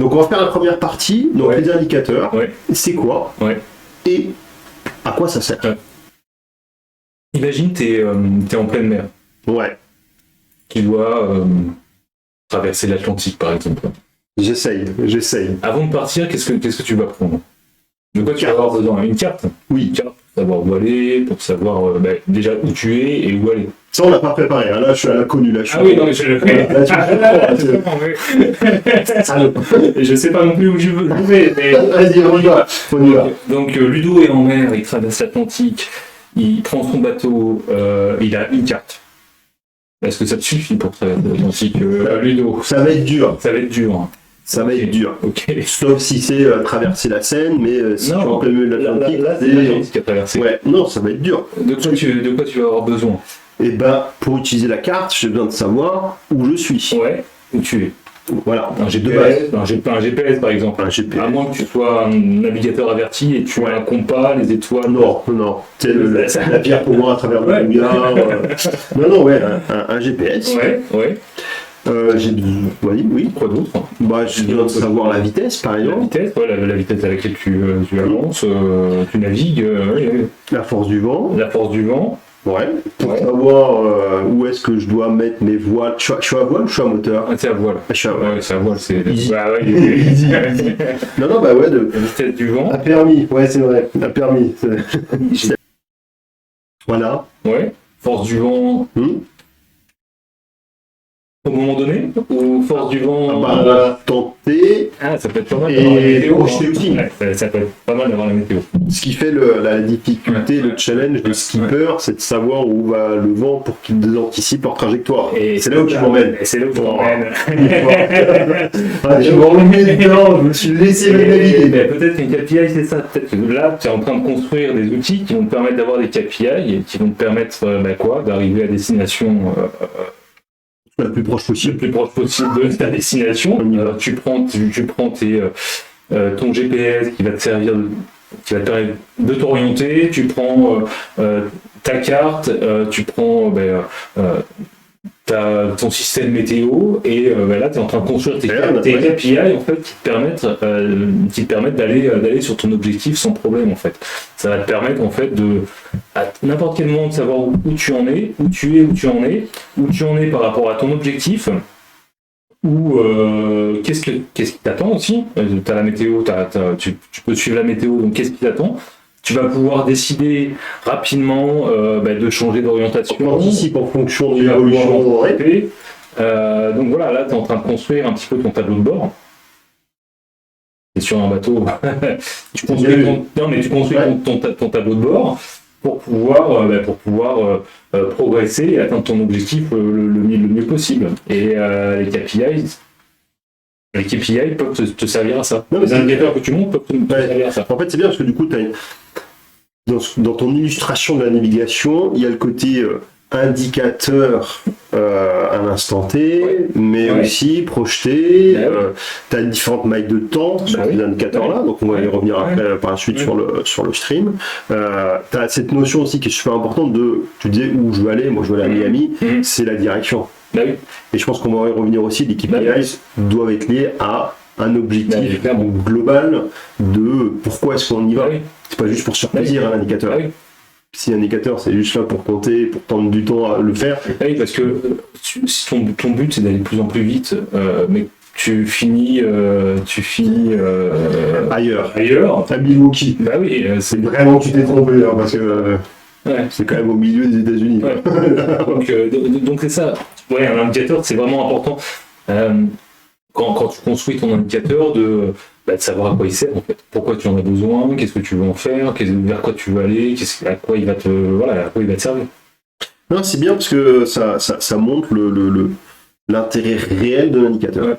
Donc on va faire la première partie, donc les indicateurs, c'est quoi et à quoi ça sert. Imagine t'es en pleine mer. Ouais. Tu dois traverser l'Atlantique par exemple. J'essaye. Avant de partir, qu'est-ce que tu vas prendre? De quoi tu vas avoir besoin? Une carte? Oui. Une carte pour savoir où aller, pour savoir déjà où tu es et où aller. Ça, on l'a pas préparé. Hein. Là, je suis à la connue. Là, oui, non, mais je le connais. Je sais pas non plus où je vais. Mais... Vas-y, on y va. Donc, Ludo est en mer, il traverse l'Atlantique, il prend son bateau, il a une carte. Est-ce que ça te suffit pour traverser l'Atlantique, Ludo? Ça va être dur. Ça va être dur. Ça va être dur. Ok. Sauf si c'est traverser la Seine, mais si tu es en plein milieu de l'Atlantique, c'est l'Atlantique à traverser. Ouais, non, ça va être dur. De quoi tu vas avoir besoin? Eh ben, pour utiliser la carte, j'ai besoin de savoir où je suis. Ouais, où tu es. Voilà. Un GPS, un GPS par exemple. Un GPS. À moins que tu sois un navigateur averti et tu as un compas, les étoiles. Non. C'est la pierre pour moi à travers le brouillard. Non, un GPS. Ouais. Oui. Quoi d'autre? J'ai besoin de savoir la vitesse, par exemple. La vitesse à laquelle tu avances, tu navigues. La force du vent. Ouais. Pour savoir où est-ce que je dois mettre mes voiles. Je suis à voile ou je suis à moteur? C'est à voile. Je suis à voile. C'est à voile, c'est. Easy. Non, de la vitesse du vent. Un permis, c'est vrai. Un permis. Voilà. Ouais. Force du vent. Au moment donné, ou force du vent tenter. Ça peut être pas mal d'avoir la météo. Projeter aussi. Ça peut être pas mal d'avoir la météo. Ce qui fait la difficulté, le challenge des skippers, c'est de savoir où va le vent pour qu'ils anticipent leur trajectoire. Et c'est là où tu m'emmènes. C'est là où tu m'emmènes. Je m'emmène dedans, je me suis laissé naviguer. Peut-être qu'une KPI, c'est ça. Peut-être que là, tu es en train de construire des outils qui vont te permettre d'avoir des KPI et qui vont te permettre d'arriver à destination. Le plus proche possible de ta destination. Tu prends ton GPS qui va te servir, qui va te permettre de t'orienter. Tu prends ta carte, tu prends ton système météo et là tu es en train de construire tes KPI en fait qui te permettent d'aller sur ton objectif sans problème en fait. Ça va te permettre en fait à n'importe quel moment de savoir où tu en es, où tu en es par rapport à ton objectif, ou qu'est-ce qui t'attend aussi. Tu as la météo, tu peux suivre la météo, donc qu'est-ce qui t'attend. Tu vas pouvoir décider rapidement de changer d'orientation. On anticipe en fonction de l'évolution. Donc voilà, là tu es en train de construire un petit peu ton tableau de bord. Et sur un bateau, tu construis ton tableau de bord pour pouvoir progresser et atteindre ton objectif le mieux possible. Et les KPI peuvent te servir à ça. Les indicateurs que tu montes peuvent te servir à ça. En fait, c'est bien parce que du coup, dans ton illustration de la navigation, il y a le côté indicateur à l'instant T, mais aussi projeté. Tu as différentes mailles de temps sur ces indicateurs-là, donc on va y revenir après par la suite sur le stream. Tu as cette notion aussi qui est super importante tu disais où je veux aller, moi je veux aller à Miami, c'est la direction. Et je pense qu'on va y revenir aussi, les KPIs doivent être liés à un objectif global de pourquoi est-ce qu'on y va. C'est pas juste pour se faire plaisir un indicateur. Si l'indicateur c'est juste là pour compter, pour prendre du temps à le faire. Oui, parce que si ton but c'est d'aller de plus en plus vite, mais tu finis ailleurs. À Milwaukee. C'est vraiment que tu t'es trompé, parce que c'est quand même au milieu des États-Unis. Donc c'est ça. Un indicateur c'est vraiment important. Quand tu construis ton indicateur de savoir à quoi il sert en fait, pourquoi tu en as besoin, qu'est-ce que tu veux en faire, vers quoi tu veux aller, à quoi il va te servir. Non, c'est bien parce que ça montre l'intérêt réel de l'indicateur,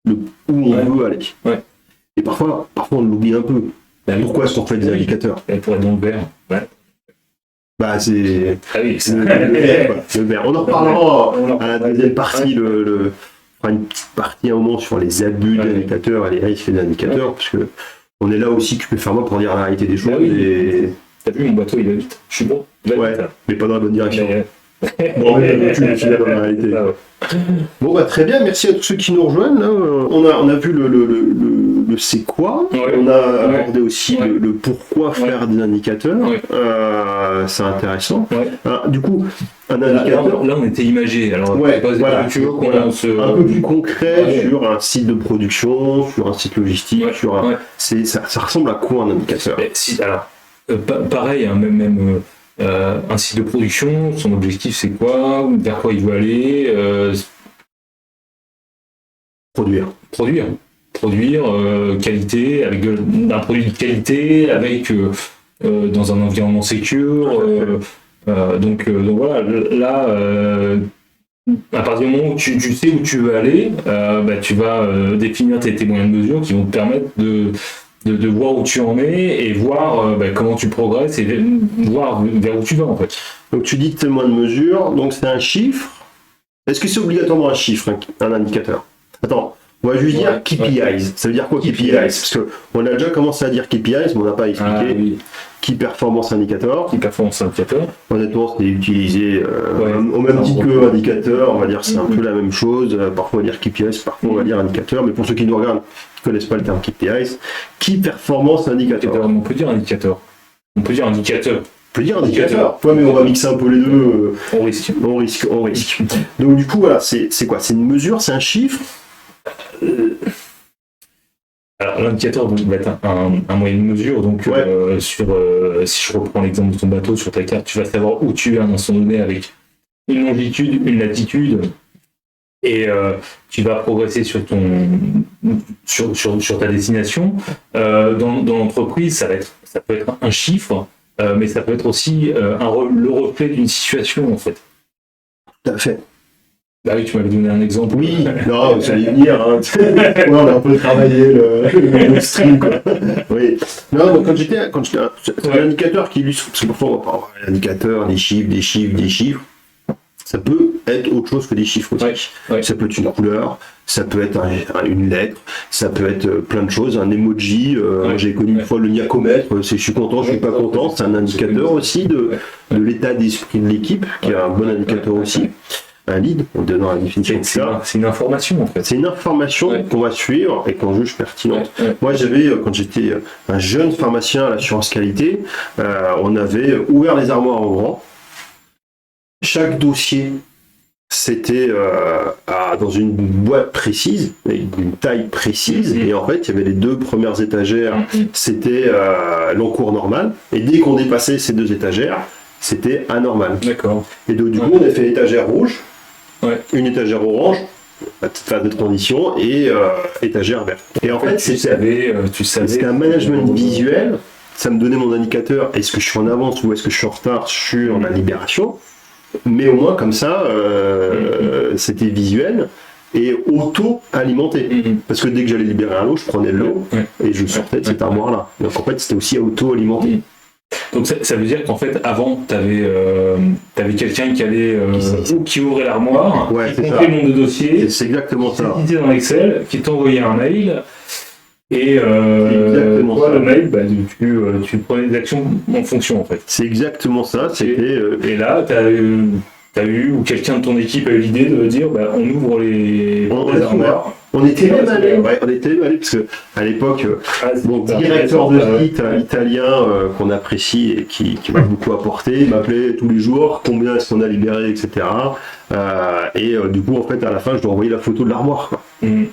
où on veut aller. Et parfois on l'oublie un peu. Pourquoi est-ce qu'on fait des indicateurs? Pour être dans le vert. C'est le vert. On en reparlera à la deuxième partie. Une petite partie à un moment sur les abus d'indicateurs et les risques d'indicateurs, parce que on est là aussi que je peux faire moi pour dire la réalité des choses. T'as vu, mon bateau il va vite, je suis bon. Mais pas dans la bonne direction. Bon, tu la réalité. Bon, bah, très bien, merci à tous ceux qui nous rejoignent. Là. On a vu le c'est quoi, on a abordé aussi le pourquoi faire des indicateurs. C'est intéressant. Du coup, un indicateur. Là, on était imagé. Alors, tu veux qu'on lance un peu plus concret sur un site de production, sur un site logistique, ça ressemble à quoi un indicateur? Alors, pareil, hein, même un site de production, son objectif c'est quoi? Vers quoi il veut aller? Produire qualité, avec un produit de qualité, avec dans un environnement sécure. Donc voilà, là, à partir du moment où tu sais où tu veux aller, tu vas définir tes moyens de mesure qui vont te permettre de voir où tu en es et voir comment tu progresses et voir vers où tu vas en fait. Donc tu dis que tes moyens de mesure, donc c'est un chiffre. Est-ce que c'est obligatoirement un chiffre, un indicateur? Attends, on va juste dire KPIs. Ça veut dire quoi KPIs? Parce qu'on a déjà commencé à dire KPIs, mais on n'a pas expliqué. Key Performance Indicator. Honnêtement, c'est utilisé au même titre que indicateur. On va dire c'est un peu la même chose. Parfois on va dire KPIs, parfois on va dire indicateur. Mais pour ceux qui nous regardent, qui ne connaissent pas le terme KPIs, Key Performance Indicator. On peut dire indicateur. On peut dire indicateur. Ouais, mais on va mixer un peu les deux. On risque. Donc du coup, voilà, c'est quoi? C'est une mesure, c'est un chiffre? Alors l'indicateur va être un moyen de mesure, donc si je reprends l'exemple de ton bateau sur ta carte, tu vas savoir où tu es à un instant donné avec une longitude, une latitude, et tu vas progresser sur ta destination. Dans l'entreprise, ça peut être un chiffre, mais ça peut être aussi le reflet d'une situation en fait. Tout à fait. Bah oui, tu m'avais donné un exemple. Oui, non, vous allez venir. Hein. On a un peu travaillé le stream. Quoi. Oui. Non, donc c'est un indicateur qui illustre. Parce que parfois, on va avoir l'indicateur, des chiffres. Ça peut être autre chose que des chiffres aussi. Ça peut être une couleur, ça peut être une lettre, ça peut être plein de choses, un emoji. J'ai connu une fois le niacomètre, je suis content, je suis pas content. C'est un indicateur aussi de l'état d'esprit de l'équipe, qui est un bon indicateur aussi. Un lead, en donnant la définition de ça. C'est une information en fait. C'est une information qu'on va suivre et qu'on juge pertinente. Moi j'avais, quand j'étais un jeune pharmacien à l'assurance qualité, on avait ouvert les armoires en grand. Chaque dossier, c'était dans une boîte précise, avec une taille précise, et en fait il y avait les deux premières étagères, c'était l'encours normal, et dès qu'on dépassait ces deux étagères, c'était anormal. D'accord. Et donc du coup on a fait l'étagère rouge, une étagère orange, à petite phase de transition, et étagère verte. Et en fait, c'était un management visuel. Ça me donnait mon indicateur. Est-ce que je suis en avance ou est-ce que je suis en retard sur la libération? Mais au moins, comme ça, c'était visuel et auto-alimenté. Parce que dès que j'allais libérer un lot, je prenais l'eau et je sortais de cette armoire-là. Donc en fait, c'était aussi auto-alimenté. Donc ça veut dire qu'en fait avant tu avais quelqu'un qui allait qui ouvrait l'armoire, qui comptait le nombre de dossiers, c'est exactement ça. Qui était dans Excel, qui t'envoyait un mail et toi le mail tu prenais des actions en fonction en fait. C'est exactement ça. Et là t'as eu ou quelqu'un de ton équipe a eu l'idée de dire on ouvre les armoires. On était même allé, parce que à l'époque, mon directeur de site italien qu'on apprécie et qui m'a beaucoup apporté, m'appelait tous les jours, combien est-ce qu'on a libéré, etc. Du coup, en fait, à la fin, je dois envoyer la photo de l'armoire. Et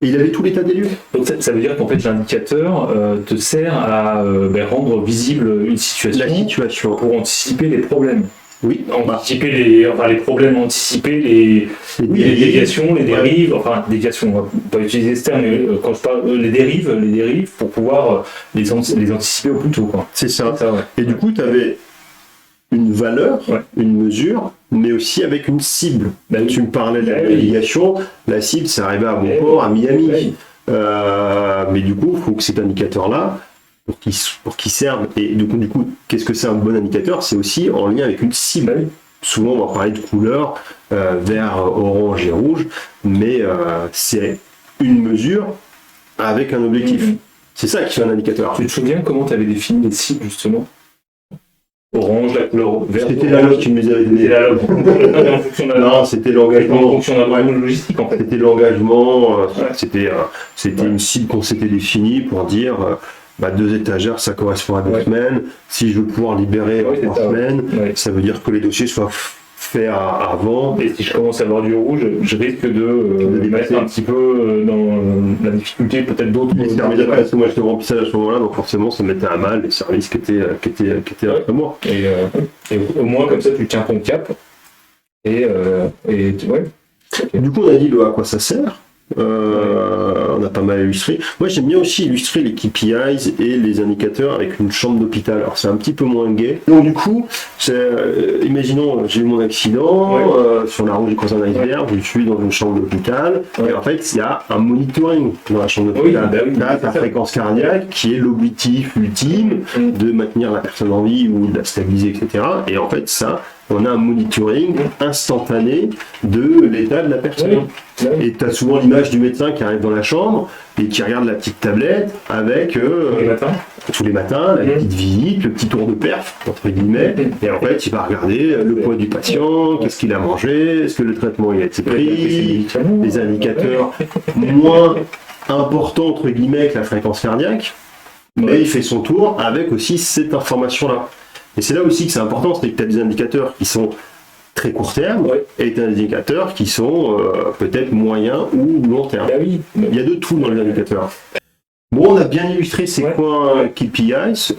il avait tout l'état des lieux. Donc ça veut dire qu'en fait, l'indicateur te sert à rendre visible une situation. La situation. Pour anticiper les problèmes. Oui, anticiper les problèmes, anticiper les déviations, les dérives, déviations, on va pas utiliser ce terme, mais quand je parle les dérives pour pouvoir les anticiper au plus tôt. C'est ça. Et du coup, tu avais une valeur, une mesure, mais aussi avec une cible. Tu me parlais de la navigation, la cible, c'est arrivé à Bonport, à Miami. Mais du coup, il faut que cet indicateur-là, pour qu'il serve, et du coup, qu'est-ce que c'est un bon indicateur? C'est aussi en lien avec une cible. Souvent, on va parler de couleurs, vert, orange et rouge, mais c'est une mesure avec un objectif. C'est ça qui fait un indicateur. Tu te souviens comment tu avais défini les cibles, justement? orange, la couleur verte. C'était la loge qui me les avait donné. Non, c'était l'engagement. En fonction d'un logistique, en fait. C'était l'engagement. C'était une cible qu'on s'était définie pour dire 2 étagères, ça correspond à 2 semaines. Si je veux pouvoir libérer en 3 semaines, ça veut dire que les dossiers soient faits avant. Et si je commence à avoir du rouge, je risque de mettre un petit peu dans la difficulté, peut-être d'autres. Les services après, moi j'étais au remplissage à ce moment-là, donc forcément ça mettait à mal les services qui étaient après moi. Et au moins comme ça tu tiens ton cap. Et ouais. Okay. Du coup on a dit à quoi ça sert. On a pas mal illustré. Moi j'aime bien aussi illustrer les KPIs et les indicateurs avec une chambre d'hôpital. Alors c'est un petit peu moins gai. Donc du coup, imaginons j'ai eu mon accident sur la route du croisant iceberg, je suis dans une chambre d'hôpital et en fait il y a un monitoring dans la chambre d'hôpital. Là ta fréquence cardiaque qui est l'objectif ultime de maintenir la personne en vie ou de la stabiliser, etc. Et en fait ça, on a un monitoring instantané de l'état de la personne. Et tu as souvent l'image du médecin qui arrive dans la chambre et qui regarde la petite tablette avec tous les matins la petite visite, le petit tour de perf, entre guillemets. Et en fait, il va regarder le poids du patient, qu'est-ce qu'il a mangé, est-ce que le traitement il a été pris, les indicateurs moins importants, entre guillemets, que la fréquence cardiaque. Mais il fait son tour avec aussi cette information-là. Et c'est là aussi que c'est important, c'est que tu as des indicateurs qui sont très court terme et des indicateurs qui sont peut-être moyens ou long terme. Il y a de tout dans les indicateurs. Bon, on a bien illustré ces points KPIs,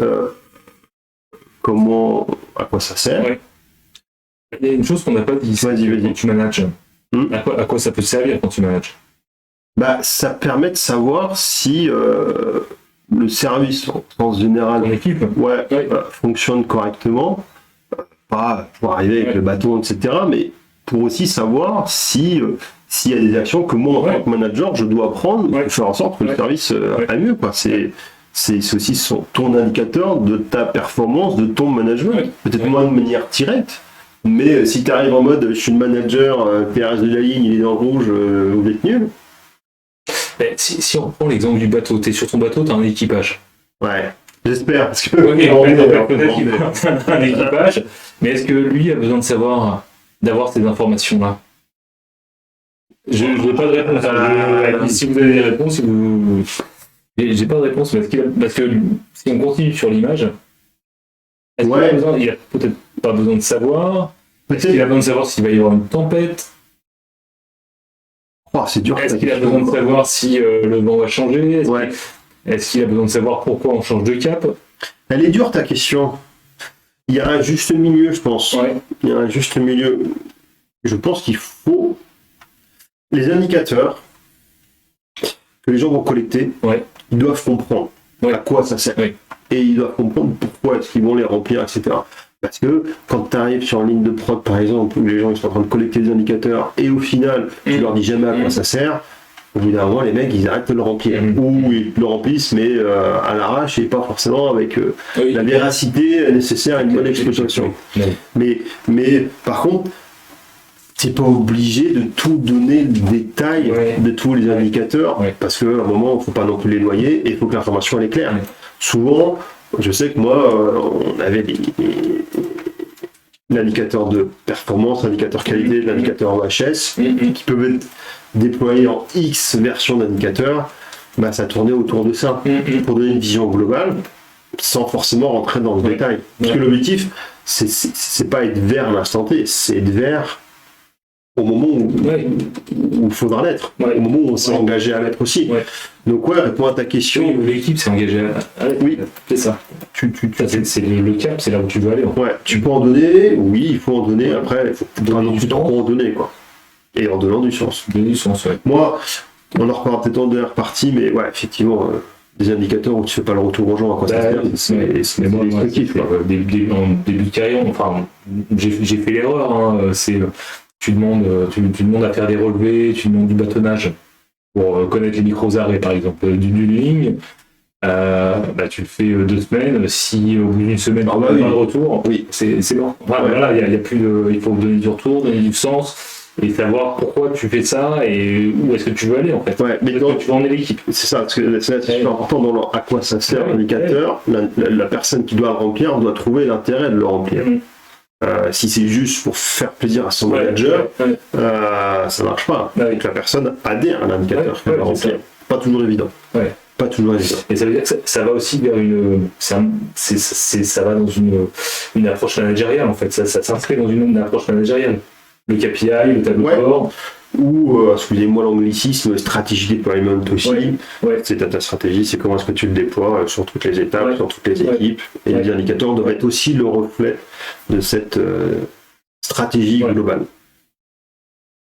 à quoi ça sert. Il y a une chose qu'on n'a pas dit, quand tu manages. À quoi ça peut servir quand tu manages? Ça permet de savoir si le service en sens général fonctionne correctement, pas pour arriver avec le bâton, etc., mais pour aussi savoir s'il y a des actions que moi, en tant que manager, je dois prendre pour faire en sorte que le service aille mieux. C'est aussi ton indicateur de ta performance, de ton management. Peut-être moins de manière directe, mais si tu arrives en mode je suis le manager, PRS de la ligne, il est dans le rouge, vous êtes nul. Si on prend l'exemple du bateau, tu es sur ton bateau, tu as un équipage. Ouais, j'espère. Parce que peut-être qu'il a un équipage, mais est-ce que lui a besoin d'avoir ces informations-là? Je n'ai pas de réponse. Si vous avez des réponses, j'ai pas de réponse parce que si on continue sur l'image, est-ce qu'il a besoin? Il a peut-être pas besoin de savoir. Est-ce qu'il a besoin de savoir s'il va y avoir une tempête? C'est dur. Est-ce qu'il a besoin de savoir si le vent va changer? Est-ce qu'il a besoin de savoir pourquoi on change de cap? Elle est dure ta question. Il y a un juste milieu, je pense. Il y a un juste milieu. Je pense qu'il faut les indicateurs que les gens vont collecter. Ils doivent comprendre à quoi ça sert. Et ils doivent comprendre pourquoi est-ce qu'ils vont les remplir, etc. Parce que quand tu arrives sur une ligne de prod, par exemple, où les gens ils sont en train de collecter des indicateurs et au final, tu leur dis jamais à quoi ça sert, au bout d'un moment, les mecs, ils arrêtent de le remplir. Ou ils le remplissent, mais à l'arrache et pas forcément avec la véracité nécessaire à une bonne exploitation. Mais par contre, tu n'es pas obligé de tout donner le détail de tous les indicateurs, parce qu'à un moment, il ne faut pas non plus les noyer et il faut que l'information elle est claire. Souvent, je sais que moi, on avait l'indicateur de performance, l'indicateur qualité, l'indicateur OHS, qui peuvent être déployés en X versions d'indicateurs. Ça tournait autour de ça, pour donner une vision globale, sans forcément rentrer dans le détail. Parce que l'objectif, c'est pas être vert à l'instant T, c'est être vert au moment où il faudra l'être, au moment où on s'est engagé à l'être aussi. Donc réponds à ta question. L'équipe s'est engagée à l'être. Oui, c'est ça. C'est le cap, c'est là où tu veux aller. Tu peux en donner, il faut en donner, après il faut pas non plus trop en donner, quoi. Et en donnant du sens. Moi, on en reparlera peut-être en dernière partie, mais effectivement, des indicateurs où tu fais pas le retour aux gens à quoi ça sert, c'est moi, en début de carrière, j'ai fait l'erreur, tu demandes à faire des relevés, tu demandes du bâtonnage pour connaître les micros-arrêts, par exemple, d'une ligne. Tu le fais 2 semaines. Si au bout d'une semaine, tu n'as pas de retour, c'est bon. Il y a plus de, il faut donner du retour, donner du sens. et savoir pourquoi tu fais ça et où est-ce que tu veux aller en fait. Ouais, mais donc tu veux emmener l'équipe. C'est ça, parce que c'est super important dans à quoi ça sert l'indicateur. La personne qui doit le remplir doit trouver l'intérêt de le remplir. Si c'est juste pour faire plaisir à son manager, ça marche pas. Donc la personne adhère à l'indicateur qu'elle va remplir. Pas toujours évident. Pas toujours évident. Et ça veut dire que ça va aussi vers ça va dans une approche managériale en fait. Ça s'inscrit dans une approche managériale. Le KPI, le tableau de bord. Ou, excusez-moi l'anglicisme, stratégie deployment aussi. C'est ta stratégie, c'est comment est-ce que tu le déploies sur toutes les étapes, sur toutes les équipes. Et les indicateurs doivent être aussi le reflet de cette stratégie globale.